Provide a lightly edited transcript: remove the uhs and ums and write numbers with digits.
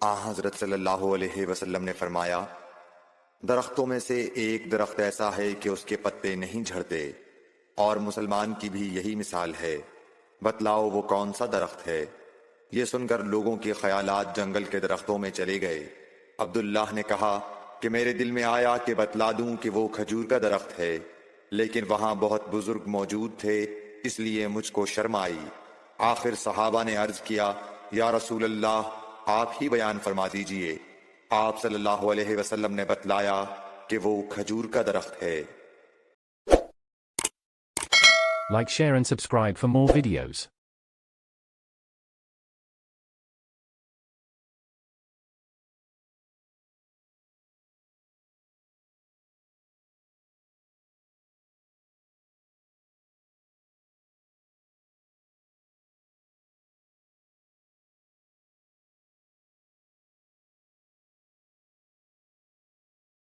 हज़रत सल्लल्लाहु अलैहि वसल्लम ने फरमाया, दरख्तों में से एक दरख्त ऐसा है कि उसके पत्ते नहीं झड़ते, और मुसलमान की भी यही मिसाल है। बतलाओ वो कौन सा दरख्त है। ये सुनकर लोगों के ख्यालात जंगल के दरख्तों में चले गए। अब्दुल्लाह ने कहा कि मेरे दिल में आया कि बतला दूं कि वो खजूर का दरख्त है, लेकिन वहां बहुत बुजुर्ग मौजूद थे, इसलिए मुझको शर्म आई। आखिर सहाबा ने अर्ज किया, या रसूल अल्लाह, आप ही बयान फरमा दीजिए। आप सल्लल्लाहु अलैहि वसल्लम ने बतलाया कि वो खजूर का दरख्त है। Like, share and subscribe for more videos.